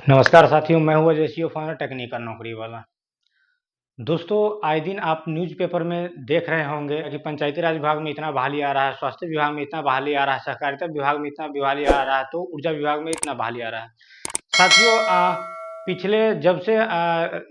नमस्कार साथियों, मैं हूँ अजय सिंह, फाइनल टेक्निकल नौकरी वाला। दोस्तों, आए दिन आप न्यूज़पेपर में देख रहे होंगे कि पंचायती राज विभाग में इतना बहाली आ रहा है, स्वास्थ्य विभाग में इतना बहाली आ रहा है, सहकारिता विभाग में इतना बहाली आ रहा है, तो ऊर्जा विभाग में इतना बहाली आ रहा है। साथियों, पिछले जब से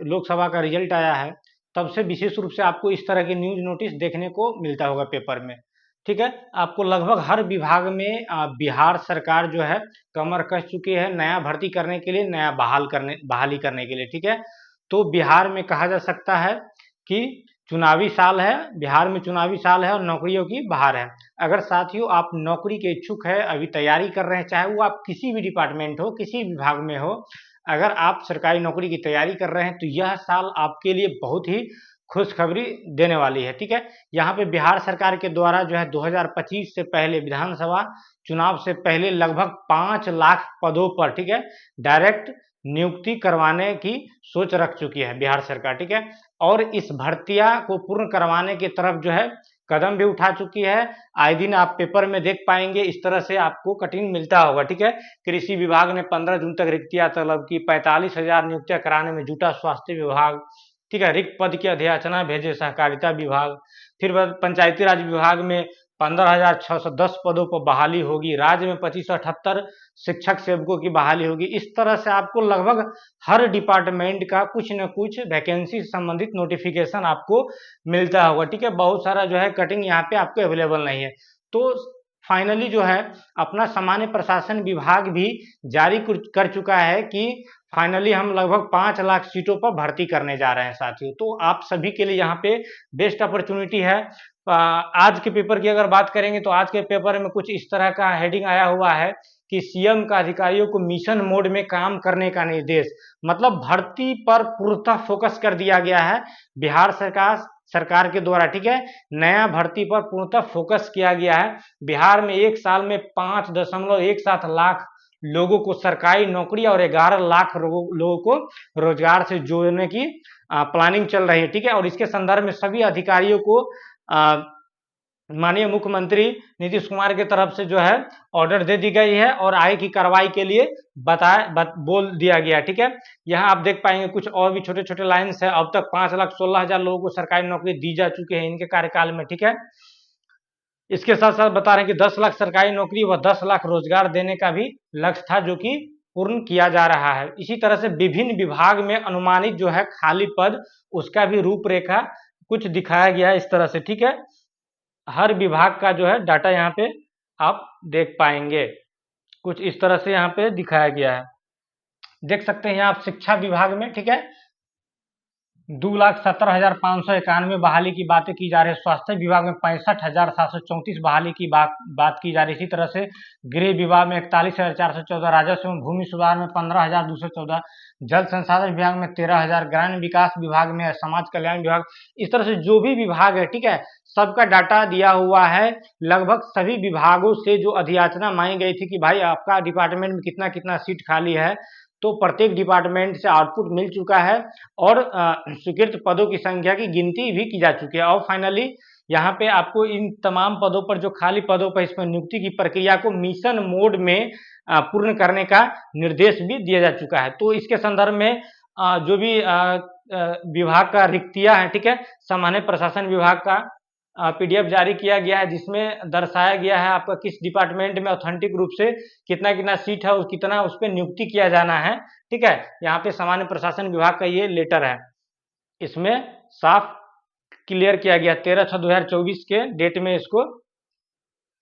लोकसभा का रिजल्ट आया है, तब से विशेष रूप से आपको इस तरह की न्यूज़ नोटिस देखने को मिलता होगा पेपर में। ठीक है, आपको लगभग हर विभाग में बिहार सरकार जो है कमर कस चुकी है नया भर्ती करने के लिए, नया बहाली करने के लिए। ठीक है, तो बिहार में कहा जा सकता है कि चुनावी साल है, बिहार में चुनावी साल है और नौकरियों की बहार है। अगर साथियों आप नौकरी के इच्छुक है, अभी तैयारी कर रहे हैं, चाहे वो आप किसी भी डिपार्टमेंट हो, किसी विभाग में हो, अगर आप सरकारी नौकरी की तैयारी कर रहे हैं तो यह साल आपके लिए बहुत ही खुशखबरी देने वाली है। ठीक है, यहाँ पे बिहार सरकार के द्वारा जो है 2025 से पहले विधानसभा चुनाव से पहले लगभग 5 लाख पदों पर, ठीक है, डायरेक्ट नियुक्ति करवाने की सोच रख चुकी है बिहार सरकार। ठीक है, और इस भर्तियां को पूर्ण करवाने की तरफ जो है कदम भी उठा चुकी है। आए दिन आप पेपर में देख पाएंगे इस तरह से आपको कटिंग मिलता होगा। ठीक है, कृषि विभाग ने 15 जून तक रिक्तियां तलब की, 45,000 नियुक्तियां कराने में जुटा स्वास्थ्य विभाग। ठीक है, रिक्त पद की अधियाचना भेजे सहकारिता विभाग। फिर पंचायती राज विभाग में 15,610 पदों पर बहाली होगी। राज्य में 2578 शिक्षक सेवकों की बहाली होगी। इस तरह से आपको लगभग हर डिपार्टमेंट का कुछ न कुछ वैकेंसी से संबंधित नोटिफिकेशन आपको मिलता होगा। ठीक है, बहुत सारा जो है कटिंग यहाँ पे आपको अवेलेबल नहीं है। तो फाइनली जो है अपना सामान्य प्रशासन विभाग भी जारी कर चुका है कि फाइनली हम लगभग 5 लाख सीटों पर भर्ती करने जा रहे हैं साथियों। तो आप सभी के लिए यहाँ पे बेस्ट अपॉर्चुनिटी है। आज के पेपर की अगर बात करेंगे तो आज के पेपर में कुछ इस तरह का हेडिंग आया हुआ है कि सीएम का अधिकारियों को मिशन मोड में काम करने का निर्देश। मतलब भर्ती पर पूर्णतः फोकस कर दिया गया है बिहार सरकार के द्वारा। ठीक है, नया भर्ती पर पूर्णतः फोकस किया गया है। बिहार में एक साल में 5.17 लाख लोगों को सरकारी नौकरी और 11 लाख लोगों को रोजगार से जोड़ने की प्लानिंग चल रही है। ठीक है, और इसके संदर्भ में सभी अधिकारियों को माननीय मुख्यमंत्री नीतीश कुमार की तरफ से जो है ऑर्डर दे दी गई है और आगे की कार्रवाई के लिए बोल दिया गया। ठीक है, यहाँ आप देख पाएंगे कुछ और भी छोटे छोटे लाइन्स है। अब तक 5,16,000 लोगों को सरकारी नौकरी दी जा चुकी है इनके कार्यकाल में। ठीक है, इसके साथ साथ बता रहे हैं कि 10 लाख सरकारी नौकरी व 10 लाख रोजगार देने का भी लक्ष्य था, जो कि पूर्ण किया जा रहा है। इसी तरह से विभिन्न विभाग में अनुमानित जो है खाली पद, उसका भी रूपरेखा कुछ दिखाया गया है इस तरह से। ठीक है, हर विभाग का जो है डाटा यहाँ पे आप देख पाएंगे, कुछ इस तरह से यहाँ पे दिखाया गया है। देख सकते हैं आप शिक्षा विभाग में, ठीक है, 2,17,591 बहाली की बातें की जा रही है। स्वास्थ्य विभाग में 65,734 बहाली की बात की जा रही है। इसी तरह से गृह विभाग में 41,414, राजस्व एवं भूमि सुधार में 15,214, जल संसाधन विभाग में 13,000, ग्रामीण विकास विभाग में, समाज कल्याण विभाग, इस तरह से जो भी विभाग है, ठीक है, सबका डाटा दिया हुआ है। लगभग सभी विभागों से जो अधियाचना मांगी गई थी कि भाई आपका डिपार्टमेंट में कितना कितना सीट खाली है, तो प्रत्येक डिपार्टमेंट से आउटपुट मिल चुका है और स्वीकृत पदों की संख्या की गिनती भी की जा चुकी है। और फाइनली यहाँ पे आपको इन तमाम पदों पर, जो खाली पदों पर, इसमें नियुक्ति की प्रक्रिया को मिशन मोड में पूर्ण करने का निर्देश भी दिया जा चुका है। तो इसके संदर्भ में जो भी विभाग का रिक्तियां है, ठीक है, सामान्य प्रशासन विभाग का पीडीएफ जारी किया गया है, जिसमें दर्शाया गया है आपका किस डिपार्टमेंट में ऑथेंटिक रूप से कितना कितना सीट है और कितना उस पर नियुक्ति किया जाना है। ठीक है, यहाँ पे सामान्य प्रशासन विभाग का ये लेटर है, इसमें साफ क्लियर किया गया 13/6/2024 के डेट में इसको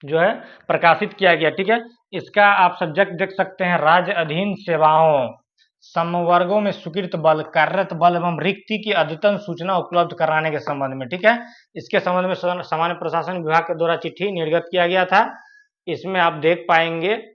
जो है प्रकाशित किया गया। ठीक है, इसका आप सब्जेक्ट देख सकते हैं, राज्य अधीन सेवाओं समवर्गों में स्वीकृत बल, कार्यरत बल एवं रिक्ति की अद्यतन सूचना उपलब्ध कराने के संबंध में। ठीक है, इसके संबंध में सामान्य प्रशासन विभाग के द्वारा चिट्ठी निर्गत किया गया था। इसमें आप देख पाएंगे,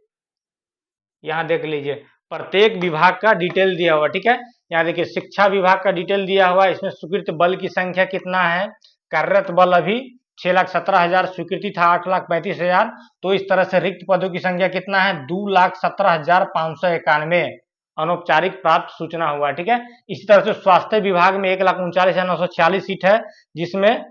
यहाँ देख लीजिए, प्रत्येक विभाग का डिटेल दिया हुआ। ठीक है, यहाँ देखिए शिक्षा विभाग का डिटेल दिया हुआ है, इसमें स्वीकृत बल की संख्या कितना है, कार्यरत बल अभी 6,17,000, स्वीकृति था 8,35,000। तो इस तरह से रिक्त पदों की संख्या कितना है, 2,17,591 अनौपचारिक प्राप्त सूचना हुआ। ठीक है, इसी तरह से स्वास्थ्य विभाग में 1,39,946 सीट है, जिसमें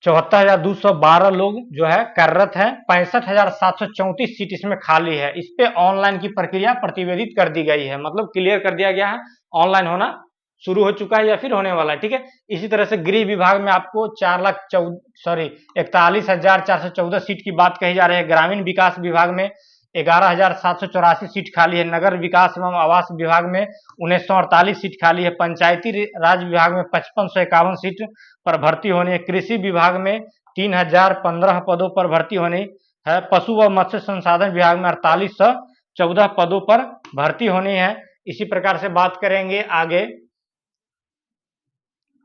74,212 लोग जो है कार्यरत हैं। 65,734 सीट इसमें खाली है। इस पे ऑनलाइन की प्रक्रिया प्रतिवेदित कर दी गई है, मतलब क्लियर कर दिया गया है, ऑनलाइन होना शुरू हो चुका है या फिर होने वाला है। ठीक है, इसी तरह से गृह विभाग में आपको 41,414 सीट की बात कही जा रही है। ग्रामीण विकास विभाग में 11,784 सीट खाली है। नगर विकास एवं आवास विभाग में 1948 सीट खाली है। पंचायती राज विभाग में 5551 सीट पर भर्ती होनी है। कृषि विभाग में 3015 पदों पर भर्ती होनी है। पशु व मत्स्य संसाधन विभाग में 4814 पदों पर भर्ती होनी है। इसी प्रकार से बात करेंगे आगे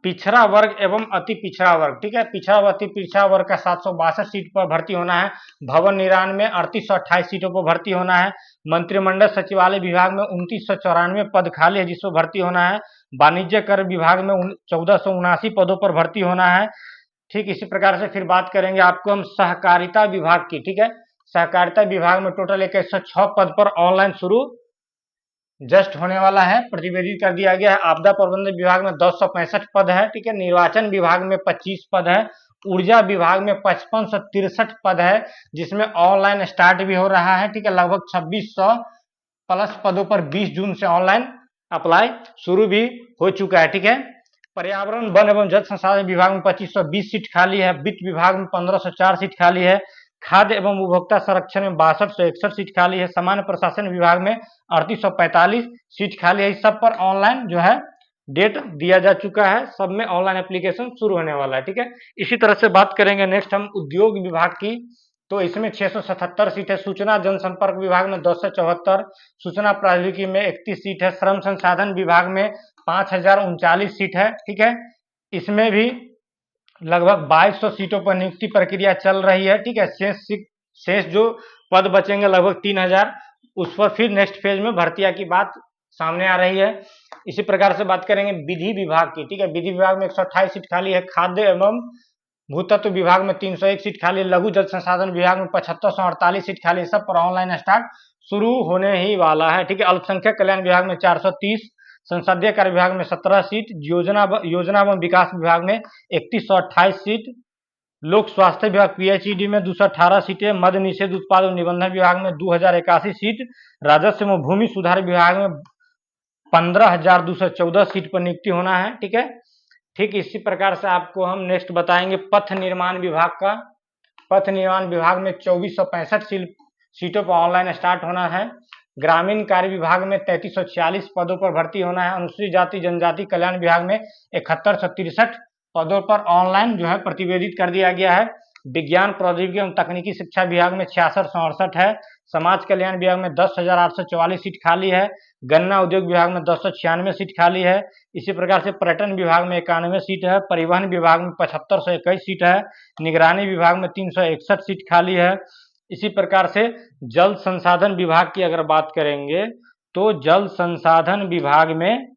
पिछड़ा वर्ग एवं अति पिछड़ा वर्ग। ठीक है, पिछड़ा व अति पिछड़ा वर्ग का 762 सीट पर भर्ती होना है। भवन निर्माण में 3828 सीटों पर भर्ती होना है। मंत्रिमंडल सचिवालय विभाग में 2994 पद खाली है जिसमें भर्ती होना है। वाणिज्य कर विभाग में 1479 पदों पर भर्ती होना है। ठीक, इसी प्रकार से फिर बात करेंगे आपको हम सहकारिता विभाग की। ठीक है, सहकारिता विभाग में टोटल 106 पद पर ऑनलाइन शुरू जस्ट होने वाला है, प्रतिवेदित कर दिया गया है। आपदा प्रबंधन विभाग में 265 पद है। ठीक है, निर्वाचन विभाग में 25 पद है। ऊर्जा विभाग में 5563 पद है जिसमें ऑनलाइन स्टार्ट भी हो रहा है। ठीक है, लगभग 2600 प्लस पदों पर 20 जून से ऑनलाइन अप्लाई शुरू भी हो चुका है। ठीक है, पर्यावरण वन एवं जल संसाधन विभाग में 2520 सीट खाली है। वित्त विभाग में 1504 सीट खाली है। खाद्य एवं उपभोक्ता संरक्षण में 6261 सीट खाली है। सामान्य प्रशासन विभाग में 3845 सीट खाली है। इस सब पर ऑनलाइन जो है डेट दिया जा चुका है। सब में ऑनलाइन एप्लीकेशन शुरू होने वाला है। ठीक है, इसी तरह से बात करेंगे नेक्स्ट हम उद्योग विभाग की, तो इसमें 677 सीट है। सूचना जनसंपर्क विभाग में 274, सूचना प्रौद्योगिकी में 31 सीट है। श्रम संसाधन विभाग में 5039 सीट है। ठीक है, इसमें भी लगभग 2200 सीटों पर नियुक्ति प्रक्रिया चल रही है। ठीक है, शेष जो पद बचेंगे लगभग 3000, उस पर फिर नेक्स्ट फेज में भर्तियां की बात सामने आ रही है। इसी प्रकार से बात करेंगे विधि विभाग की। ठीक है, विधि विभाग में 128 सीट खाली है। खाद्य एवं भूतत्व विभाग में 301 सीट खाली, लघु जल संसाधन विभाग में 7548 सीट खाली। सब पर ऑनलाइन स्टार्ट शुरू होने ही वाला है। ठीक है, अल्पसंख्यक कल्याण विभाग में 430, संसदीय कार्य विभाग में 17 सीट, योजना एवं विकास विभाग में 3128 सीट, लोक स्वास्थ्य विभाग पीएचईडी में 218 सीटें, मद्य निषेध उत्पाद एवं निबंधन विभाग में 2081 सीट, राजस्व एवं भूमि सुधार विभाग में 15,214 सीट पर नियुक्ति होना है। ठीक है, ठीक इसी प्रकार से आपको हम नेक्स्ट बताएंगे पथ निर्माण विभाग का। पथ निर्माण विभाग में 2465 सीटों पर ऑनलाइन स्टार्ट होना है। ग्रामीण कार्य विभाग में 3346 पदों पर भर्ती होना है। अनुसूचित जाति जनजाति कल्याण विभाग में 7163 पदों पर ऑनलाइन जो है प्रतिवेदित कर दिया गया है। विज्ञान प्रौद्योगिकी एवं तकनीकी शिक्षा विभाग में 6668 है। समाज कल्याण विभाग में 10,844 सीट खाली है। गन्ना उद्योग विभाग में 296 सीट खाली है। इसी प्रकार से पर्यटन विभाग में 91 सीट है। परिवहन विभाग में 7521 सीट है। निगरानी विभाग में 361 सीट खाली है। इसी प्रकार से जल संसाधन विभाग की अगर बात करेंगे तो जल संसाधन विभाग में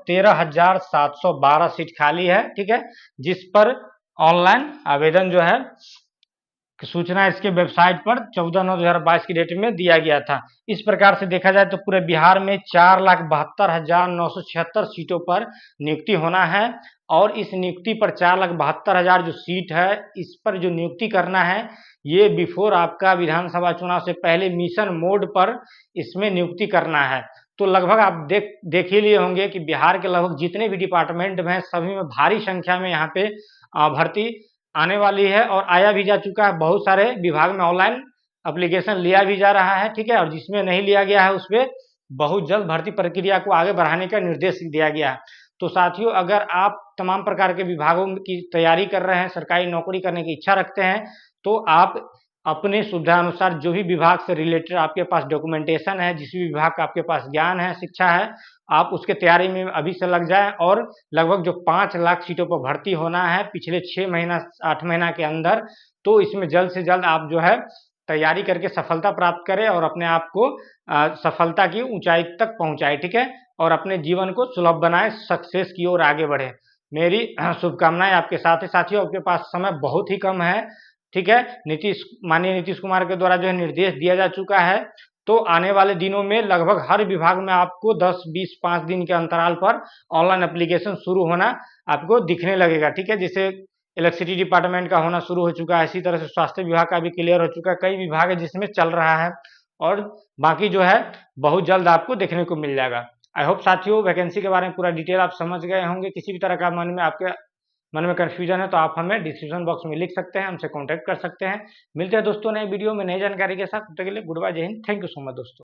13,712 सीट खाली है। ठीक है, जिस पर ऑनलाइन आवेदन जो है सूचना इसके वेबसाइट पर 14/9/2022 की डेट में दिया गया था। इस प्रकार से देखा जाए तो पूरे बिहार में 4,72,976 सीटों पर नियुक्ति होना है। और इस नियुक्ति पर 4,72,000 जो सीट है, इस पर जो नियुक्ति करना है ये बिफोर आपका विधानसभा चुनाव से पहले मिशन मोड पर इसमें नियुक्ति करना है। तो लगभग आप देख ही लिए होंगे कि बिहार के लगभग जितने भी डिपार्टमेंट में सभी में भारी संख्या में यहाँ पे भर्ती आने वाली है और आया भी जा चुका है। बहुत सारे विभाग में ऑनलाइन एप्लीकेशन लिया भी जा रहा है। ठीक है, और जिसमें नहीं लिया गया है उस पर बहुत जल्द भर्ती प्रक्रिया को आगे बढ़ाने का निर्देश दिया गया है। तो साथियों, अगर आप तमाम प्रकार के विभागों की तैयारी कर रहे हैं, सरकारी नौकरी करने की इच्छा रखते हैं, तो आप अपने सुविधा अनुसार जो भी विभाग से रिलेटेड आपके पास डॉक्यूमेंटेशन है, जिस भी विभाग का आपके पास ज्ञान है, शिक्षा है, आप उसके तैयारी में अभी से लग जाएं। और लगभग जो 5 लाख सीटों पर भर्ती होना है पिछले 6 महीना 8 महीना के अंदर, तो इसमें जल्द से जल्द आप जो है तैयारी करके सफलता प्राप्त करें और अपने आप को सफलता की ऊंचाई तक पहुंचाए। ठीक है, और अपने जीवन को सुलभ बनाए, सक्सेस की ओर आगे बढ़े। मेरी शुभकामनाएं आपके साथ है। साथियों, आपके पास समय बहुत ही कम है। ठीक है, माननीय नीतीश कुमार के द्वारा जो है निर्देश दिया जा चुका है तो आने वाले दिनों में लगभग हर विभाग में आपको 10, 20, 5 दिन के अंतराल पर ऑनलाइन एप्लीकेशन शुरू होना आपको दिखने लगेगा, ठीक है। जैसे इलेक्ट्रिसिटी डिपार्टमेंट का होना शुरू हो चुका है, इसी तरह से स्वास्थ्य विभाग का भी क्लियर हो चुका है, कई विभाग है जिसमें चल रहा है और बाकी जो है बहुत जल्द आपको देखने को मिल जाएगा। आई होप साथियों वैकेंसी के बारे में पूरा डिटेल आप समझ गए होंगे। किसी भी तरह का आपके मन में कन्फ्यूजन है तो आप हमें डिस्क्रिप्शन बॉक्स में लिख सकते हैं, हमसे कॉन्टैक्ट कर सकते हैं। मिलते हैं दोस्तों नए वीडियो में नई जानकारी के साथ, तब तक के लिए गुड बाय, जय Hind, thank you so much दोस्तों।